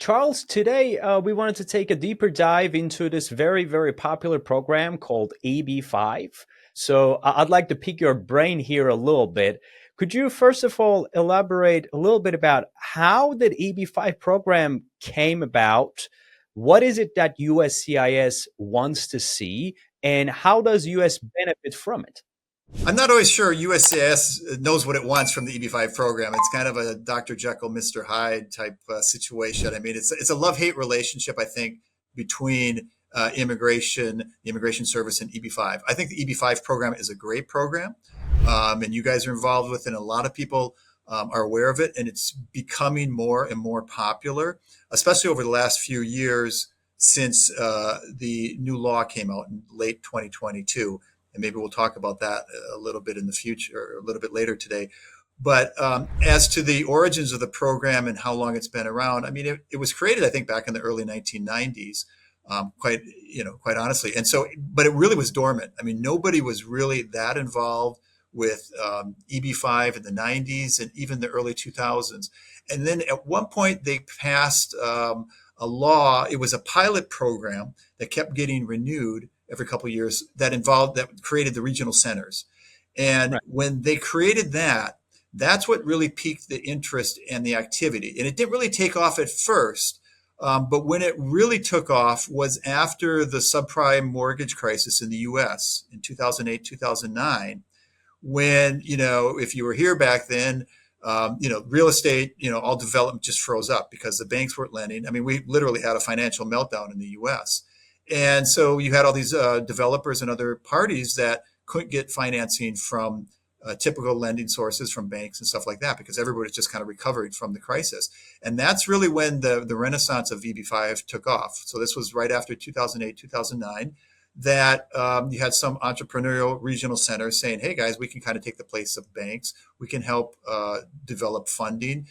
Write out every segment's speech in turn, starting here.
Charles, today we wanted to take a deeper dive into this very, very popular program called EB-5. So I'd like to pick your brain here a little bit. Could you first of all elaborate a little bit about how the EB-5 program came about? What is it that USCIS wants to see, and how does US benefit from it? I'm not always sure USCIS knows what it wants from the EB-5 program. It's kind of a Dr. Jekyll, Mr. Hyde type situation. I mean, it's a love-hate relationship, I think, between immigration, the Immigration Service, and EB-5. I think the EB-5 program is a great program, and you guys are involved with it, and a lot of people are aware of it, and it's becoming more and more popular, especially over the last few years since the new law came out in late 2022, and maybe we'll talk about that a little bit in the future, a little bit later today. But as to the origins of the program and how long it's been around, I mean, it was created, I think, back in the early 1990s, quite honestly. And so, but it really was dormant. I mean, nobody was really that involved with EB-5 in the 90s and even the early 2000s. And then at one point they passed a law. It was a pilot program that kept getting renewed every couple of years that created the regional centers. And Right. when they created that, that's what really piqued the interest and the activity. And it didn't really take off at first, but when it really took off was after the subprime mortgage crisis in the US in 2008, 2009, when, if you were here back then, real estate, all development just froze up because the banks weren't lending. I mean, we literally had a financial meltdown in the US. And so you had all these developers and other parties that couldn't get financing from typical lending sources from banks and stuff like that because everybody was just kind of recovering from the crisis. And that's really when the renaissance of EB-5 took off. So this was right after 2008, 2009, that you had some entrepreneurial regional centers saying, hey, guys, we can kind of take the place of banks. We can help develop funding,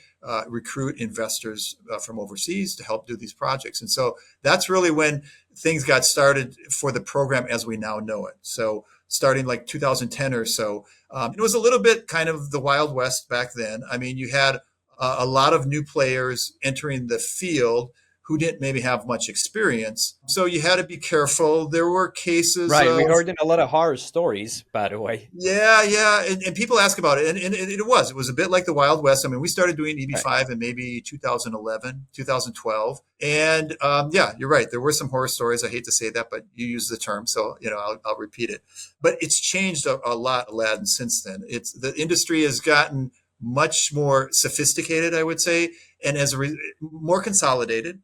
recruit investors from overseas to help do these projects. And so that's really when things got started for the program as we now know it. So starting like 2010 or so, it was a little bit kind of the Wild West back then. I mean, you had a lot of new players entering the field who didn't maybe have much experience. So you had to be careful. There were cases Right. We of, heard in a lot of horror stories, by the way. yeah. And people ask about it. And it was a bit like the Wild West. I mean, we started doing Right. EB-5 in maybe 2011, 2012. And yeah, you're right. There were some horror stories. I hate to say that, but you use the term. So, I'll repeat it. But it's changed a lot, Aladdin, since then. The industry has gotten much more sophisticated, I would say, and more consolidated.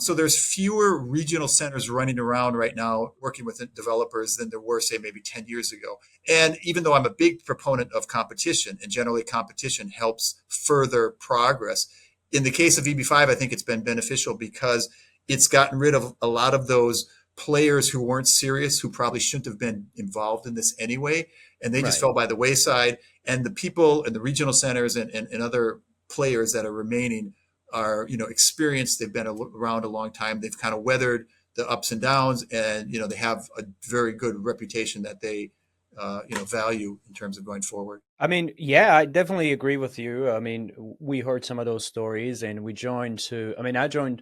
So there's fewer regional centers running around right now working with developers than there were, say, maybe 10 years ago. And even though I'm a big proponent of competition, and generally competition helps further progress, in the case of EB-5, I think it's been beneficial because it's gotten rid of a lot of those players who weren't serious, who probably shouldn't have been involved in this anyway. And they just Right. fell by the wayside. And the people in the regional centers and other players that are remaining are experienced. They've been around a long time. They've kind of weathered the ups and downs, and they have a very good reputation that they value in terms of going forward. I mean, yeah, I definitely agree with you. I mean, we heard some of those stories, and I joined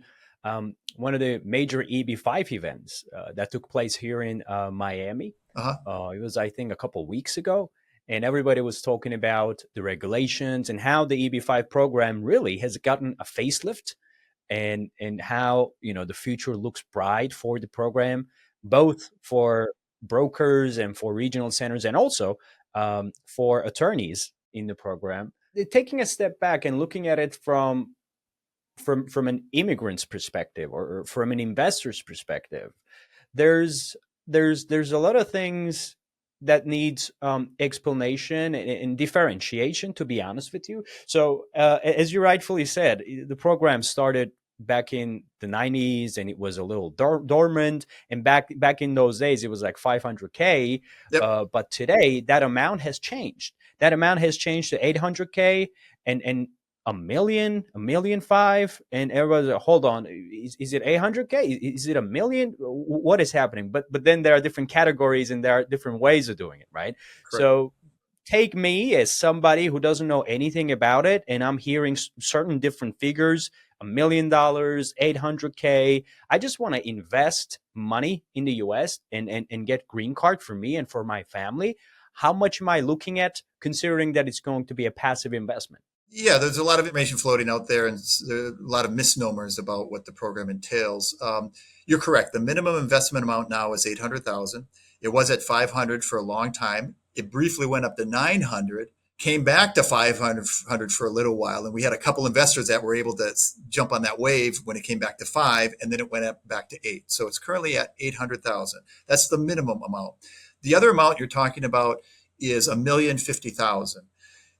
one of the major EB-5 events that took place here in Miami. Uh-huh. It was, I think, a couple of weeks ago, and everybody was talking about the regulations and how the EB-5 program really has gotten a facelift, and how the future looks bright for the program, both for brokers and for regional centers, and also for attorneys in the program. Taking a step back and looking at it from an immigrant's perspective, or from an investor's perspective, there's a lot of things that needs explanation and differentiation, to be honest with you. So as you rightfully said, the program started back in the 90s, and it was a little dormant, and back in those days it was like 500K, Yep. but today that amount has changed. That amount has changed to 800K, and a million five, and everybody's like, hold on, is it 800K? Is it a million? What is happening? But then there are different categories, and there are different ways of doing it, right? Correct. So take me as somebody who doesn't know anything about it, and I'm hearing certain different figures $1 million, 800K. I just want to invest money in the US and get green card for me and for my family. How much am I looking at considering that it's going to be a passive investment? Yeah, there's a lot of information floating out there, and there are a lot of misnomers about what the program entails. You're correct. The minimum investment amount now is 800,000. It was at 500 for a long time. It briefly went up to 900, came back to 500 for a little while, and we had a couple investors that were able to jump on that wave when it came back to 5, and then it went up back to 8. So it's currently at 800,000. That's the minimum amount. The other amount you're talking about is 1,050,000.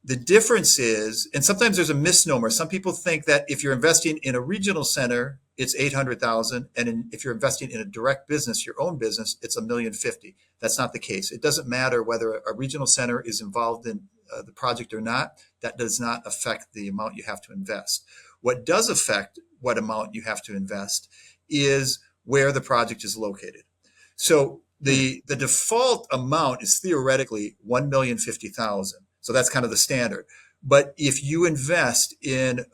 The difference is, and sometimes there's a misnomer. Some people think that if you're investing in a regional center, it's 800,000, and if you're investing in a direct business, your own business, it's 1,050,000. That's not the case. It doesn't matter whether a regional center is involved in the project or not. That does not affect the amount you have to invest. What does affect what amount you have to invest is where the project is located. So the default amount is theoretically 1,050,000. So that's kind of the standard. But if you invest in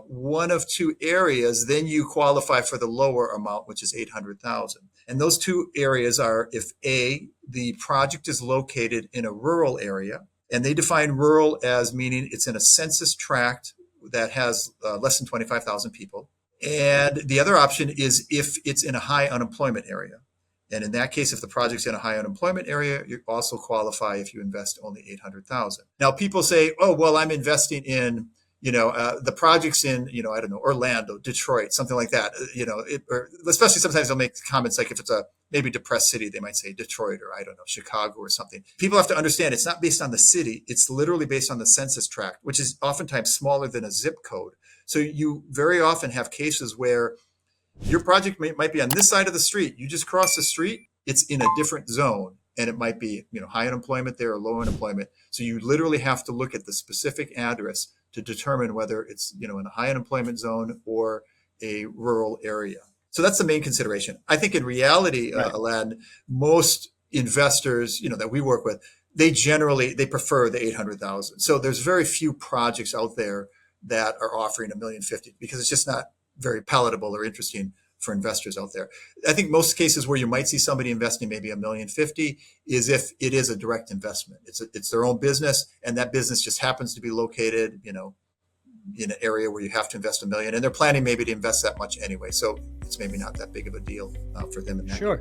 one of two areas, then you qualify for the lower amount, which is 800,000. And those two areas are if A, the project is located in a rural area, and they define rural as meaning it's in a census tract that has less than 25,000 people. And the other option is if it's in a high unemployment area. And in that case, if the project's in a high unemployment area, you also qualify if you invest only 800,000. Now, people say, "Oh, well, I'm investing in, the projects in, I don't know, Orlando, Detroit, something like that." Or especially sometimes they'll make comments like if it's a maybe depressed city, they might say Detroit or I don't know, Chicago or something. People have to understand it's not based on the city; it's literally based on the census tract, which is oftentimes smaller than a zip code. So you very often have cases where your project might be on this side of the street. You just cross the street, it's in a different zone. And it might be, high unemployment there or low unemployment. So you literally have to look at the specific address to determine whether it's, in a high unemployment zone or a rural area. So that's the main consideration. I think in reality, Right. Alain, most investors, that we work with, they prefer the 800,000. So there's very few projects out there that are offering 1,050,000 because it's just not very palatable or interesting for investors out there. I think most cases where you might see somebody investing maybe 1,050,000 is if it is a direct investment. It's their own business, and that business just happens to be located, in an area where you have to invest 1,000,000, and they're planning maybe to invest that much anyway. So it's maybe not that big of a deal for them in that. Sure.